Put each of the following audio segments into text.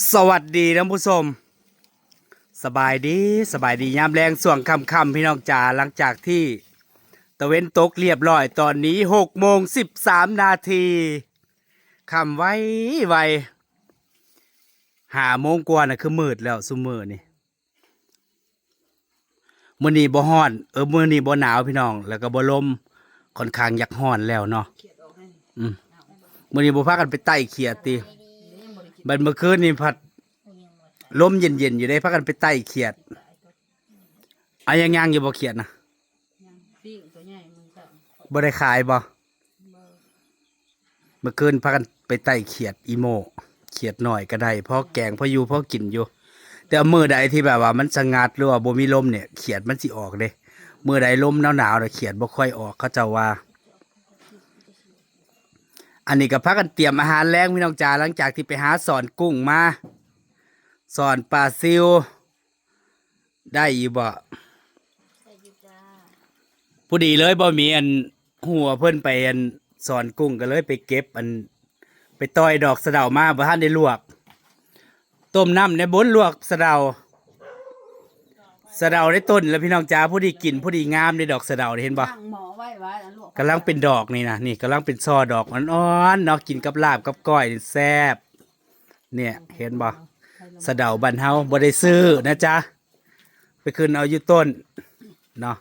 สวัสดีท่านผู้ชมสบายดียามแรงส่วงค่ำๆพี่น้องจ๋าหลังจากที่ตะเว้นตกเรียบร้อยตอนนี้6:13ค่ำไว5 โมงกว่าน่ะคือมืดแล้วซุมื้อนี่มื้อนี้บ่ร้อนมื้อนี้บ่หนาวพี่น้องแล้วก็บ่ลมค่อนข้างอยากร้อนแล้วเนาะมื้อนี้บ่พากันไปไต่เขียดติบัดเมื่อคืนนี่พัดลมเย็นๆอยู่ได้พากันไปไต่เขียดยังอยู่บ่เขียดนะบ่ได้ขายบ่เมื่อคืนพากันไปไต่เขียดอีโมเขียดหน่อยก็ได้พอแกงพออยู่พอกินอยู่แต่มื้อใดที่แบบว่ามันสงัดหรือว่าบ่มีลมเนี่ยเขียดมันสิออกเด้มื้อใดลมหนาวๆเนี่ยเขียดบ่ค่อยออกเขาเจ้าว่าอันนี้ก็พากันเตรียมอาหารแรงพี่น้องจ๋าหลังจากที่ไปหาสอนกุ้งมาสอนปลาซิวได้อยู่บ่ผู้ดีเลยบ่มีอันหัวเพิ่นไปอันสอนกุ้งก็เลยไปเก็บอันไปต้อยดอกสะเดามาบ่ทันได้ลวกต้มน้ำในบนลวกสะเดาได้ต้นแล้วพี่น้องจ๋าผู้ดีกินผู้ดีงามในดอกสะเดาเห็นบ่กำลังเป็นดอกนี่นะนี่กำลังเป็นช่อดอกอ่อนๆเนาะกินกับลาบกับก้อยแซ่บเนี่ยเห็นบ่สะเดาบ้านเฮาบ่ได้ซื้อนะจ๊ะไปขึ้นเอาอยู่ต้นเนาะ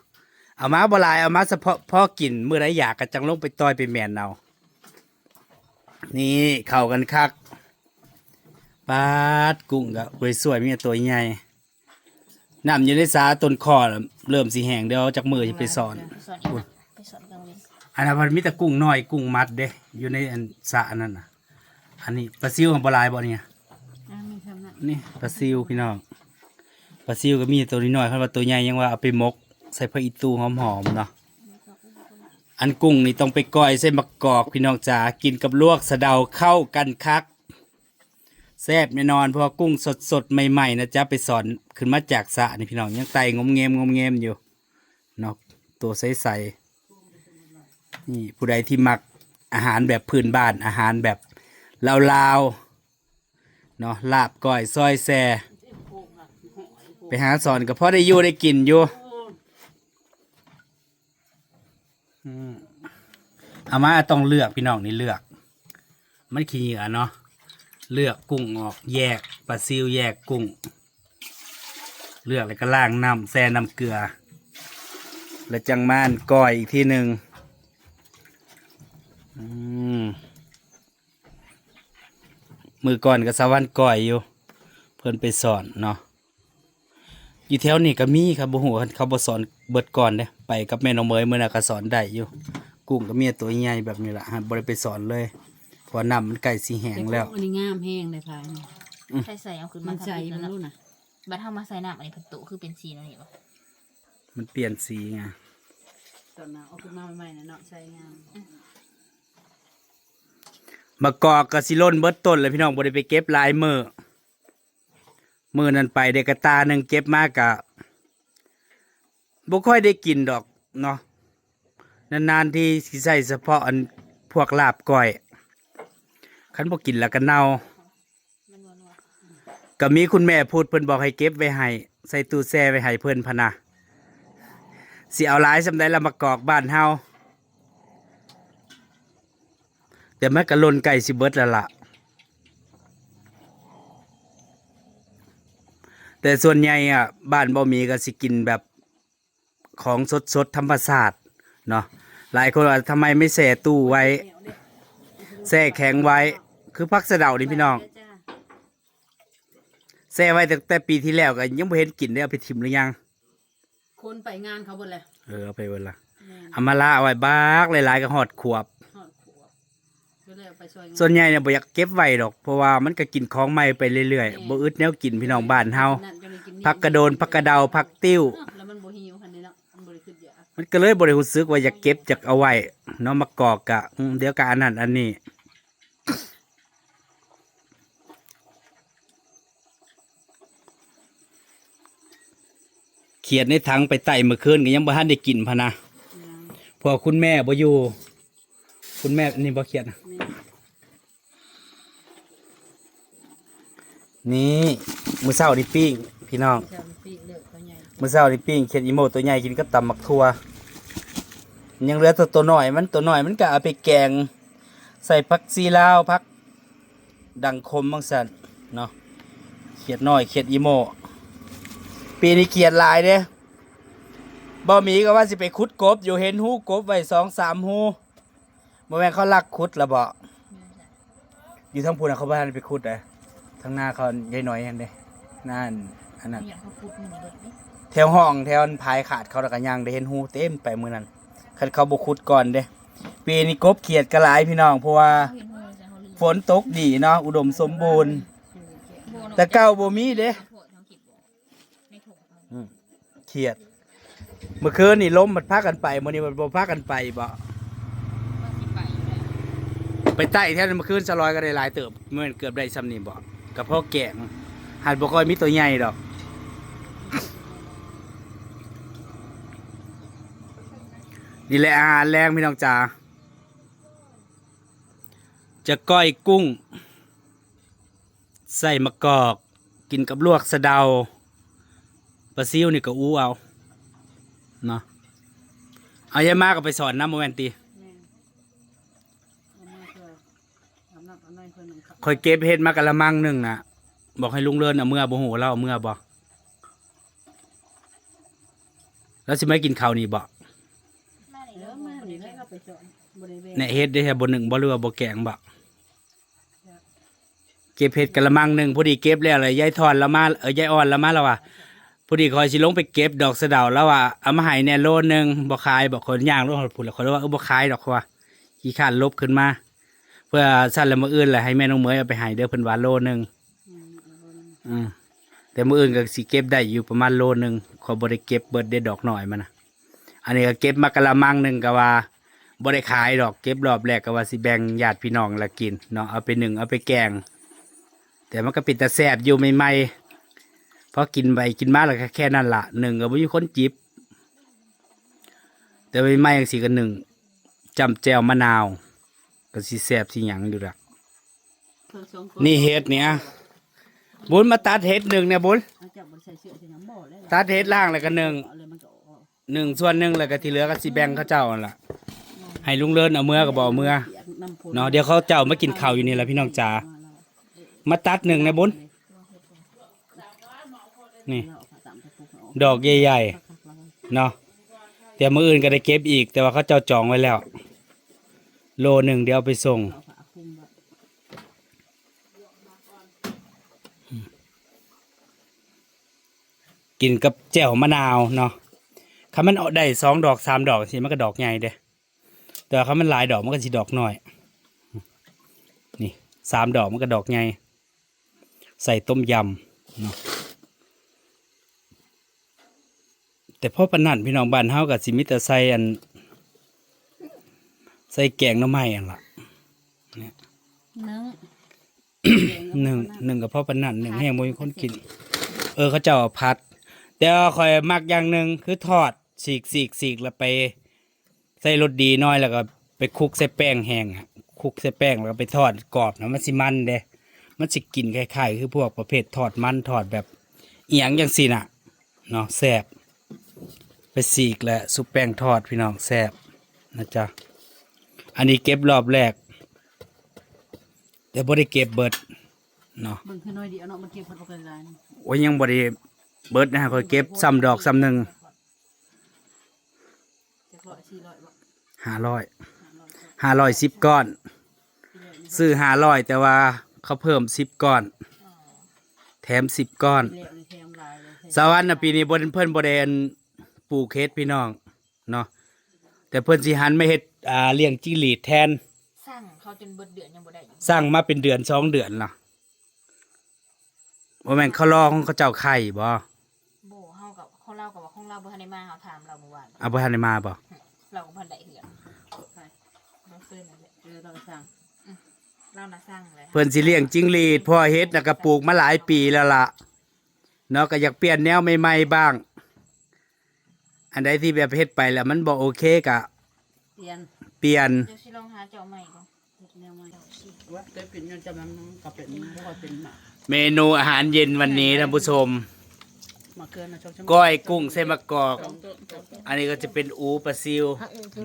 เอามาบ่หลายเอามาเฉพาะกินมื้อใดอยากก็จังลงไปต้อยไปแม่นเอานี่เข้ากันคักปาดกุ้งก็สวยๆมีตัวใหญ่น้ำอยู่ในสาต้นคอเริ่มสิแห้งเดี๋ยวจักมือสิไปสอนอันนั้นมันมีแต่กุ้งน้อยกุ้งมัดเด้อยู่ในอันสระนั่นน่ะอันนี้ปลาซิวของปลาลายบ่เนี่ยนี่ปลาซิวพี่น้องปลาซิวก็มีตัวน้อยๆคันว่าตัวใหญ่ยังว่าเอาไปมกใส่ผักอีตูหอมๆเนาะอันกุ้งนี่ต้องไปก้อยใส่มะกอกพี่น้องจ๋ากินกับลวกสะเดาเข้ากันคักแซ่บแน่นอนเพราะกุ้งสดๆใหม่ๆนะจ๊ะไปสอนขึ้นมาจากสระนี่พี่น้องยังไต่งมเงมอยู่เนาะตัวใสๆนี่ผู้ใดที่มักอาหารแบบพื้นบ้านอาหารแบบลาวๆเนาะลาบก้อยซอยแซ่ไปหาสอนก็พอได้อยู่ได้กินอยู่เอามาต้องเลือกพี่น้องนี่เลือกมันขี้เหงื่อเนาะเลือกกุ้งออกแยกปลาซิวแยกกุ้งเลือกแล้วก็ล้างน้ำแช่น้ำเกลือแล้วจังม่านก้อยอีกทีหนึ่งมือก่อนกับสวรรค์ก้อยอยู่เพิ่นไปสอนเนาะอยู่แถวนี้ก็มีครับบ่ฮู้เขาบ่สอนเบิดก่อนเด้ไปกับแม่น้องเมยมื้อน่ะก็สอนได้อยู่กุ้งก็มีตัวใหญ่แบบนี้ล่ะบ่ได้ไปสอนเลยเพราะน้ำมันใกล้สิแห้งแล้วอันนี้งามแห้งเลยพายใส่เอาขึ้นมัานใจมันรู้นะบัดเฮามาใส่น้ำอันนี้ผัดตุคือเป็นสีนั่นนี่บ่มันเปลี่ยนสีไงตอนนั้นเอาขึ้นมาใหม่ๆนะเนาะใส่งามมะกอกกะสิล้นเบิดต้นเลยพี่น้องบ่ได้ไปเก็บหลายมื้อนั้นไปได้กระตาหนึงเก็บมากกะบ่ค่อยได้กินดอกเนาะนานๆที่สิใส่เฉพาะอันพวกลาบก้อยคันบ่กินแล้วก็เน่าก็มีคุณแม่พูดเพิ่นบอกให้เก็บไว้ให้ใส่ตู้แช่ไว้ให้เพิ่นพะนะสิเอาหลายสำใดละมะกอกบ้านเฮาแต่มันก็ล้นไก่สิเบิดแล้วล่ะแต่ส่วนใหญ่บ้านบ่มีก็สิกินแบบของสดๆธรรมชาติเนาะหลายคนว่าทำไมไม่แช่ตู้ไว้แช่แข็งไว้คือผักสะเดานี่พี่น้องแช่ไว้ตั้งแต่ปีที่แล้วก็ยังบ่เห็นกินได้เอาไปทิ่มหรือยังคนไปงานเขาบ่เลยเอาไปเบิดละเอามาละเอาไว้บากหลายๆก็ฮอดขวบส่วนใหญ่เนี่ยบ่อยากเก็บไว้ดอกเพราะว่ามันก็กินของใหม่ไปเรื่อยๆบ่อึดแนวกินพี่น้องบ้านเฮาผักกระโดนผักกระเดาผักติ้วมันก็เลยบ่ได้รู้สึกว่าอยากเก็บอยากเอาไว้เนาะมะกอกกะเดี๋ยวก็อันนั้นอันนี้เขียดในถังไปไต่เมื่อคืนก็ยังบ่ทันได้กินพะนะพอคุณแม่บ่อยู่คุณแม่นี่บ่เขียดนะ นี่มื้อเช้านี่ปิ้งพี่น้อง เจ้าปีเลือกตัวใหญ่ มื้อเช้านี่ปิ้งเขียดอีโมตัวใหญ่กินกับตำมักทั่วยังเหลือตัวน้อยมันก็เอาไปแกงใส่ผักซีลาวผักดังคมบางสั่นเนาะเขียดน้อยเขียดอีโมปีนี้เขียดหลายเด้บ่มีก็ว่าสิไปขุดกบอยู่เห็นหูกบไว้2-3หูบ่แม่นเขาลักขุดละบ่อยู่ทั้งพูนน่ะเขาบ่ทันไปขุดเด้ทางหน้าเขาใหญ่น้อยนั่นเด้นั่นอันนั้น อย่างเขาพูดหนึ่งเบิดนี่ แถวห้องแถวพายขาดเขาแล้วก็ย่างได้เห็นหูเต็มไปมื้อนั้นคันเขาบ่ขุดก่อนเด้ปีนี้กบเขียดก็หลายพี่น้องเพราะว่า เขาเห็นหูจะเขาลืม ฝนตกดีเนาะอุดมสมบูรณ์แต่เก่าบ่มีเด้ โทษเขาคิดบ่ในถุงเขา เขียดเมื่อคืนนี่ล้มมันพากันไปมื้อนี้มันบ่พากันไปบ่ ว่าสิไปอยู่แล้ว ไปใต้แถวนั้นเมื่อคืนสลอยก็ได้หลายเติบเมื่อเกือบได้ซ้ำนี่บ่กับพ่อแกงหัดบ่ค่อยมีตัวใหญ่ดอกนี่แหละอาหารแรงพี่น้องจ๋าจะก้อยกุ้ง ใส่มะกอกกินกับลวกสะเดาปลาซิวนี่ก็อู้เอาเนาะเอายายมาก็ไปสอนน้ำโมเมนตี แม่เอามาเถอะทำนักอันนั้นเพิ่นหนึ่งครับ คอยเก็บเห็ดมากะละมังหนึ่งน่ะ บอกให้ลุงเลินเอาเมื่อบ่หูเราเอาเมื่อบ่แล้วสิไม่กินข้าวนี่บ่ มาใน เดี๋ เรื่ ย อ ว ง มา มา นี่ นี่ ได้ ได้ ก็ไปสอนบริเวณ เนี่ยเห็ดได้แค่บ่หนึ่งบ่เรือบ่แกงบ่เก็บเห็ดกะละมังหนึ่งพอดีเก็บแล้วเลยยายทอนละมายายอ่อนละมาแล้วว่ะพอดีคอยสิลงไปเก็บดอกสะเดาแล้วว่าเอามาให้แน่โลนึงบ่ขายบ่คนย่างลงหดผุดแล้วคนว่าบ่ขายดอกว่าขี้ข้านลบขึ้นมา เพื่อสั่นแล้วมื้ออื่นแหละให้แม่น้องเหมยเอาไปให้เด้อเพิ่นว่าโลนึงแต่มื้ออื่นก็สิเก็บได้อยู่ประมาณโลนึงขอยบ่ได้เก็บเบิดได้ดอกน้อยมันน่ะอันนี้ก็เก็บมากะละมังหนึงก็ว่าบ่ได้ขายดอกเก็บรอบแรกก็ว่าสิแบ่งญาติพี่น้องละกินเนาะเอาไปนึ่งเอาไปแกง แต่มันก็เป็นตาแซ่บอยู่ใหม่ๆพอกินไปกินมาแล้วก็แค่นั้นละหนึ่งก็บ่มีคนจิบแต่ใหม่ๆจังซี่ก็หนึ่งจำแจ่วมะนาวก็สิแซ่บสิหยังอยู่ละนี่เฮ็ดเนี่ยบุญมาตัดเฮ็ดหนึ่งเนี่ยบุญ เอาจับบริษัทเสื้อที่ยังบ่เลย ตัดเฮ็ดล่างแล้วก็หนึ่ง เอาเลยมันก็ออก หนึ่งส่วนหนึ่งแล้วก็ที่เหลือก็สิแบ่งเขาเจ้านั่นล่ะให้ลุงเลินเอาเมื่อก็บ่เอาเมื่อเนาะเดี๋ยวเขาเจ้ามากินข้าวอยู่นี่แหละพี่น้องจ๋ามาตัดหนึ่งนะบุญนี่ดอกใหญ่ๆเนาะแต่มื้ออื่นก็ได้เก็บอีก แต่ว่าเขาเจ้าจองไว้แล้ว โลหนึ่งเดี๋ยวเอาไปส่งกินกับแจ่วมะนาวเนาะถ้ามันเอาได้2 ดอก 3 ดอกสิมันก็ดอกใหญ่เด้แต่ถ้ามันหลายดอกมันก็สิดอกน้อยนี่3 ดอกมันก็ดอกใหญ่ใส่ต้มยำเนาะแต่พ่อปานนันพี่น้องบ้านเฮากับสิมิแต่ใส่อันใส่แกงหน่อไม้อันล่ะ นึ่ง หนึ่งกับพ่อปานนันหนึ่งแห้งบ่มีคนกิน เขาเจ้าเอาพัดแต่ว่าข่อยมักอย่างหนึ่งคือทอดสีกแล้วไปใส่รสดีน้อยแล้วก็ไปคลุกใส่แป้งแห้งอะคลุกใส่แป้งแล้วก็ไปทอดกรอบนะมันสิมันเด้มันสิกินคล้ายๆคือพวกประเภททอดมันทอดแบบเอียงอย่างสิน่ะเนาะแซ่บไปสีกและซุปแป้งทอดพี่น้องแซ่บนะจ๊ะอันนี้เก็บรอบแรกแต่บ่ได้เก็บเบิดเนาะ เบิ่งขึ้นน้อยเดียวเนาะมันเก็บผัดปกติได้ โอ้ยยังบ่ได้เบิดนะฮะข่อยเก็บซ้ำดอกซ้ำหนึ่ง 700 400บ่ 500 ก้อน ซื้อ500แต่ว่าเขาเพิ่ม10 ก้อน แถม10 ก้อน แล้วนี่แถมหลายเลย สวรรค์น่ะปีนี้เพิ่นบ่ได้อันปลูกเฮ็ดพี่น้องเนาะแต่เพิ่นสิหันมาเฮ็ดเลี้ยงจิ้งหรีดแทน สั่งเขาจนเบิดเดือนยังบ่ได้อยู่ สร้างมาเป็นเดือน2 เดือนล่ะบ่แม่นเขารอของเขาเจ้าไข่บ่ โบเฮากับของเรากับว่าของเราบ่ทันได้มาเฮาถามเราเมื่อวาน เอาบ่ทันได้มาบ่ เราก็บ่ทันได้เหือนเราเคยนั่นแหละ เราสั่ง เราน่ะสั่งเลย เพิ่นสิเลี้ยงจิ้งหรีดเพราะเฮ็ดน่ะก็ปลูกมาหลายปีแล้วล่ะเนาะก็อยากเปลี่ยนแนวใหม่ๆบ้าง อันใดที่แบบเฮ็ดไปแล้วมันบ่โอเคก็ เปลี่ยน เปลี่ยน เดี๋ยวสิลองหาเจ้าใหม่ก่อน เฮ็ดแนวใหม่ว่าได้เป็นเงินจำนำก็เป็นบ่ค่อยเป็นหมา เมนูอาหารเย็นวันนี้ท่านผู้ชม มาเกินนะชม ก้อยกุ้งเส้นมะกอก อันนี้ก็จะเป็นอูปลาซิว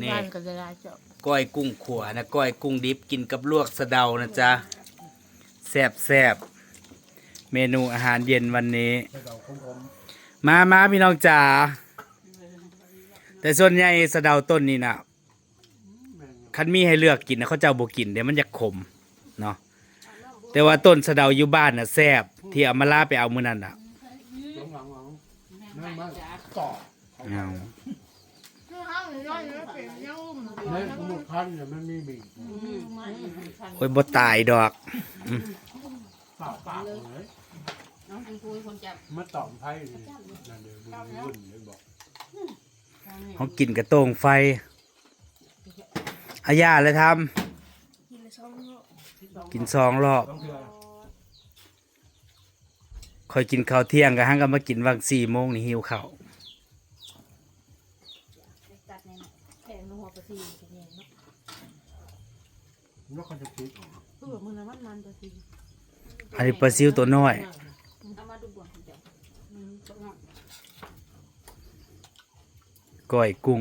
นี่ ก็จะได้จบ ก้อยกุ้งขัวนะก้อยกุ้งดิบกินกับลวกสะเดานะจ๊ะแซ่บแซ่บเมนูอาหารเย็นวันนี้ มาพี่น้องจ๋าแต่ส่วนใหญ่สะเดาต้นนี้นะคันมีให้เลือกกินนะเขาเจ้าบ่กินเดี๋ยวมันจะขมเนาะแต่ว่าต้นสะเดาอยู่บ้านน่ะแซ่บที่เอามาลาไปเอามื้อนั้นน่ะเอา ในสมุดพันเนี่ยมันมีบี โอ้ยบ่ตายดอก เปล่าเปล่าเลย น้องคุณครูคนจับ มาตอมไพ่เลยนั่นเดี๋ยววุ่นเลยบอก เขากินกระโต้งไฟอาญาเลยทำกิน2 รอบ ต้องเถื่อ คอยกินข้าวเที่ยงกันฮังก็มากินวัง4 โมงนี่หิวข้าว ตัดในแผงหัวปลาซีเป็นยังเนาะ แล้วเขาจะคิด มือน้ำมันตัวที อันนี้ปลาซิวตัวน้อย เอามาดูบ่วงเดี๋ยว ก้อยกุ้ง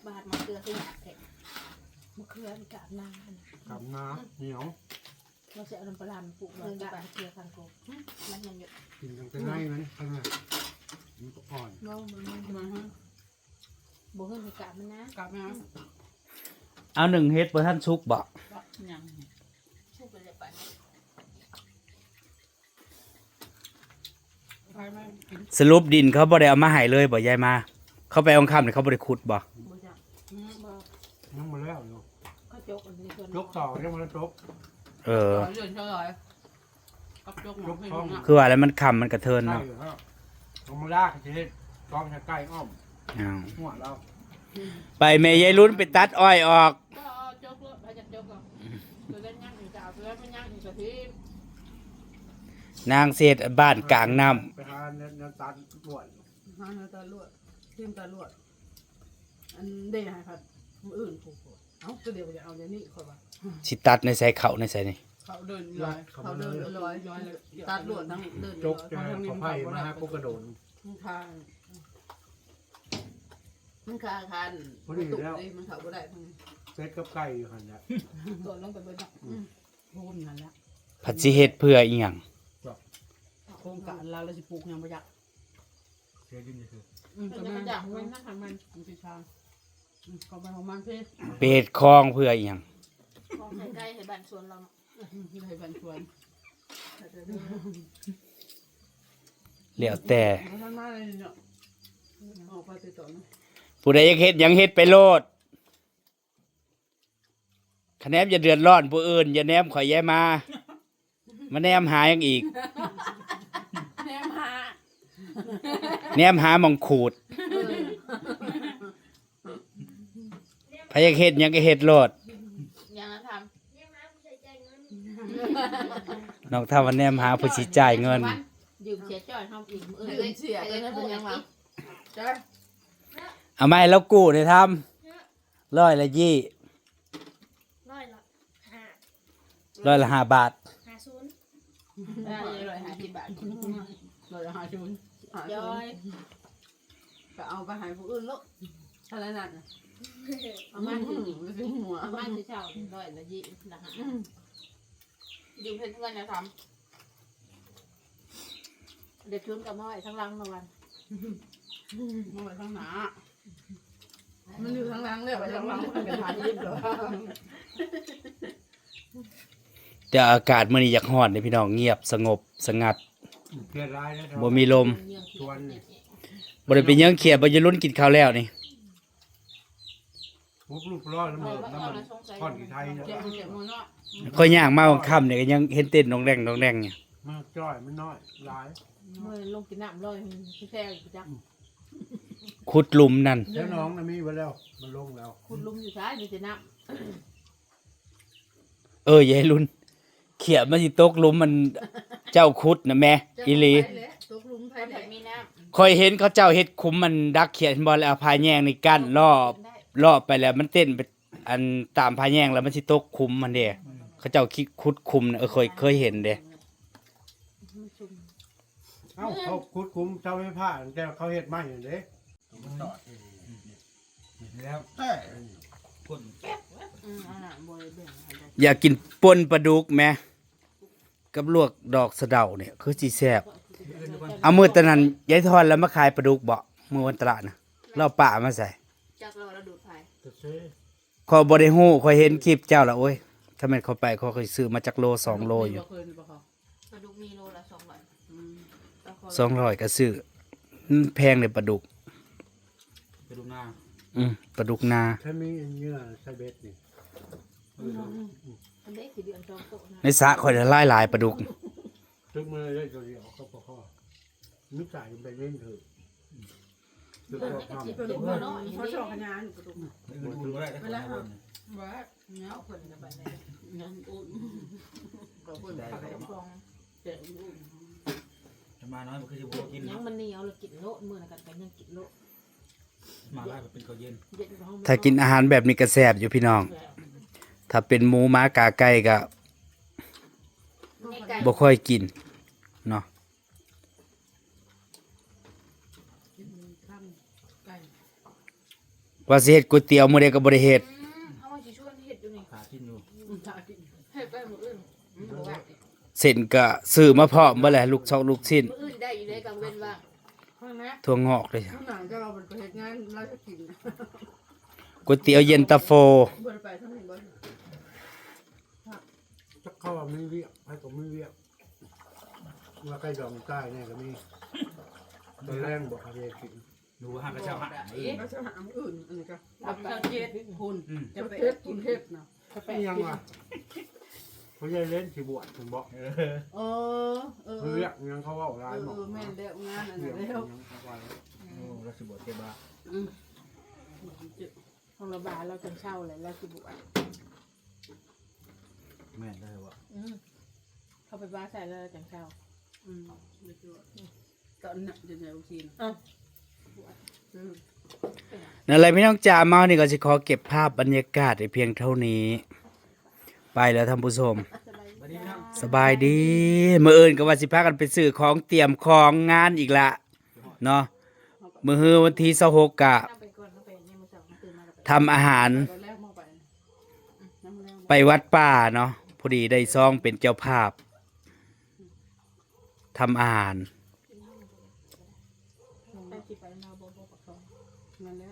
บาดมาเกลือสิแผง มะเขือมีกาบนา กับน้ำเหนียว เราจะเอาน้ำปลาปลูกไว้กาบเขือคันโก มันยังอยู่ กินกันไปได้ไหมข้างหน้ามันก็อ่อน น้องมันมาฮะ บ่เฮิ่นให้กาบมันนะ กาบนา เอา1 เฮ็ดบ่ท่านสุกบ่ ยัง ชุบไปเลยไป ไปไม่กิน สรุปดินเขาบ่ได้เอามาให้เลยบ่ยายมา เขาไปเอาค่ำนี่เขาบ่ได้ขุดบ่ บ่จักบ่ ยังมาแล้วอยู่ ก็จกอันนี้ส่วน ยกต่อยังมาแล้วจก เออ เดือนเท่าไหร่กับจกหมดให้ดูนะ คือว่าแล้วมันค่ำมันกระเทิน ใกล้ เนาะ อยู่แล้วเอามาลากเช็ดกองจะใกล้อ้อม เอา หัวเรา ไปแม่ยายลุ้นไปตัดอ้อยออก ก็จกเลยไปจับจกก่อนคือเล่นย่างอีกจ้าคือเล่นไม่ย่างอีกที นางเศษบ้านกลางน้ำ ไปหาเนื้อตันปวด หาเนื้อตาลวดทิมตาลวดอันเด้ให้ครับมืออื่นผูกเอ้าก็เดี๋ยวจะเอาเดี๋ยวนี้ค่อยว่า สิตัดในใส่เขาในใส่นี่ เขาเดินลอยเขาเดินลอยเลยตัดลวดทั้งเดิน จกจะขอไพ่มาให้พวกกระโดด ทางมันคาคันมันเขาบ่ได้ทั้ง เซ็ตกับไก่อยู่หันเนี่ย ตัวลงไปเบิดเนาะพูนนั่นแหละ ผัดสิเฮ็ดเพื่ออีหยัง โครงการเราเราสิปลูกยังบ่อยาก เช็ดดินคือ ก็มันอยากมันนั่นทางมันมันสิทางก็ไปของมันพี่ ไปเฮ็ดคลองเพื่ออีหยัง ของใกล้ๆให้บ้านสวนเราเนาะ ให้บันชวน แล้วแต่ ท่านมาเลยเนาะออกไปติดต่อนะ ผู้ใดอยากเฮ็ดหยังเฮ็ดไปโลดคะแนนอย่าเดือดร้อนผู้อื่นอย่าแนมข่อยแย่มามาแนมหาหยังอีก แม่มา แนมหาหมองขูดพยากเฮ็ดหยังก็เฮ็ดโลด อย่างนั้นท นอกถ้าวันแนมหาผู้สิจ่ายเงิน ำยืมเสียจ้อยทำอีกมือ เดินเสียไปนะเป็นยังไงจ้า เอามาให้เรากู้ได้ทำ100 ละยี่ ร้อยละห้า 100 ละ5 บาท 50 ได้เลย50 บาทเลยหาชุน ย้อย ก็เอาไปหายผู้อื่นลูกอะไรนั่นเอามาถึงหัว อาม่าคือเช่าร้อยละยี่ละห้ายืมเพื่อนๆนะทำเด็กชุนกับม้อยทั้งรังละวัน มันไปข้างหน้ามันอยู่ข้างหลังเลยไปข้างหลังมันเป็นหายิบเหรอ แต่อากาศมื้อนี้อยากร้อนเด้พี่น้องเงียบสงบสงัด เกลียดร้ายนะ บ่มีลม ชวน บ่ได้ไปเยังเขียดบ่จะลุ้นกินข้าวแล้วนี่ ปุ๊บลูกรอดแล้วมันน้ำมันทอดกี่ไทยเนี่ย เจ็บเจ็บมือเนาะ ค่อยย่างมาค่ำเนี่ยก็ยังเห็นเต้นน้องแดงน้องแดงเนี่ย มันจ้อยมันน้อยร้าย เมื่อลงกินน้ำเลยพี่แท้จัก ขุดหลุมนั่น แล้วน้องนะมีไว้แล้ว มันลงแล้ว คุณลุงอยู่ซ้ายมีแต่น้ อย่าให้ลุ้นเขียดมันสิตกหลุมมันเจ้าขุดนะแม่อีหลี ตกลุมไท ำ ย คน แห ไหน ละ มีน้ ค่อยเห็นเขาเจ้าเฮ็ดขุมมันดักเขียดบ่แล้วเอาพาแยงในกั้นรอบ ำได้ รอบไปแล้วมันเต้นไปอันตามพาแยงแล้วมันสิตกขุมมันเด้ เขาเจ้าคิดคุดคุมน่ะเคยเห็นเด้ เอ้าเขาคุดคุ้มเจ้าไม่ผ้าแต่เขาเฮ็ดมาอย่างเด้แล้วแต่คน อาหารบริเวณ อยากกินป่นปลาดุกแหมกับลวกดอกสะเดาเนี่ยคือสิแซ่บเอามื้อตอนนั้นยายทอนแล้วมาขายปลาดุกบ่มื้อวันตลาดน่ะเราป่ามาใส่ จากเราดูดไฟ จะซื้อ ขอยบ่ได้ฮู้ขอยเห็นคลิปเจ้าแล้วโอ้ยถ้าแม่นเขาไปเขาเคยซื้อมาจากโล2โลอยู่ เคยมีบ่เขา กระดูกมีโลละ200 อืม 200ก็ซื้อแพงเลยปลาดุก ไปดูหน้า ปลาดุกนา ถ้ามีเนื้อไซเบสนี่ อันนี้คือเดือน2โตนะ ในสระข่อยได้หลายปลาดุก ตึกมือได้ตัวเดียวเขาพอข้อนึกจ่ายไปเล่นเถอะตึกก็ทำ กระดูกน้อยเขาชอบขยานกระดูก เวลา ว่าเนี้ย เอาคนกันไปเลยงั้นอุ่นก็คนผักฟองเจ๋งอุ่น จะมาน้อยมันคือจะโบกิน ยังมันเหนียวเลยกินโลมื้อนั้นกันยังกินโล มาไล่แบบเป็นข้าวเย็น เย็นอยู่ห้อง ถ้ากินอาหารแบบนี้ก็แซ่บอยู่พี่น้อง ถ้าเป็นหมูม้ากาไก่ก็ ไก่ บ่ค่อยกินเนาะ ข้ามไก่ ว่าสิเฮ็ดก๋วยเตี๋ยวมื้อใดก็บ่ได้เฮ็ด เอามาสิชวนเฮ็ดอยู่นี่ ขากินอยู่ ชากิน เฮ็ดไปมื้ออื่นบ่ว่า เส้นก็ซื้อมาพร้อมบ่แหละลูกชอกลูกชิ้น มื้ออื่นได้อยู่ในกลางเว้นว่า ข้างนะ ถั่วงอกด้วย ข้างหลังจะเราเป็นประเทศงานเราจะกิน ก๋วยเตี๋ยวเย็นตาโฟ เบิดไปทั้งนี้เบิด จะเข้าว่าไม่เวียกให้ก็ไม่เวียกว่าใกล้ดองใต้เนี่ยก็มีตอนแรกบอกอะไรกิน ดูห้างกระเช้าห้าง เราจะหาอื่นอันนี้ก็ เอาไปเฮ็ด คุณจะไปกินเทศนะ ไม่ยังว่ะเขาจะเล่นสีบวชถึงบอก เออ ไม่เวียกยังเขาว่าร้ายหมด แม่นแล้วงานอัน เวี นี้ ยก แล้ว ยังเขาว่า โอ้รัสบดเทบา ของระบาดเราจังเช่าเลยแล้วสิบวช แม่นได้วะ เข้าไปบ้านใส่แล้วจังเช่า ตอนนั้นจะเนี่ยโอเคนะ นั่นแหละพี่น้องจ๋าเมานี่ก็สิขอเก็บภาพบรรยากาศไว้เพียงเท่านี้ ไปแล้วท่านผู้ชม วันนี้นะ สบายดี มื้ออื่นก็ว่าสิพากันไปซื้อของเตรียมของงานอีกละเนาะมื้อฮือวันที่26กะ ไปก่อนเขาไปเนี่ยมื้อเช้าเขาตื่นมาแล้ว ทำอาหาร ตอนแรกมาไปน้ำแรง ไปวัดป่าเนาะพอดีได้ซองเป็นเจ้าภาพทำอาหาร ไปสิไปนาบ่บ่ปักซอง นั่นแหละ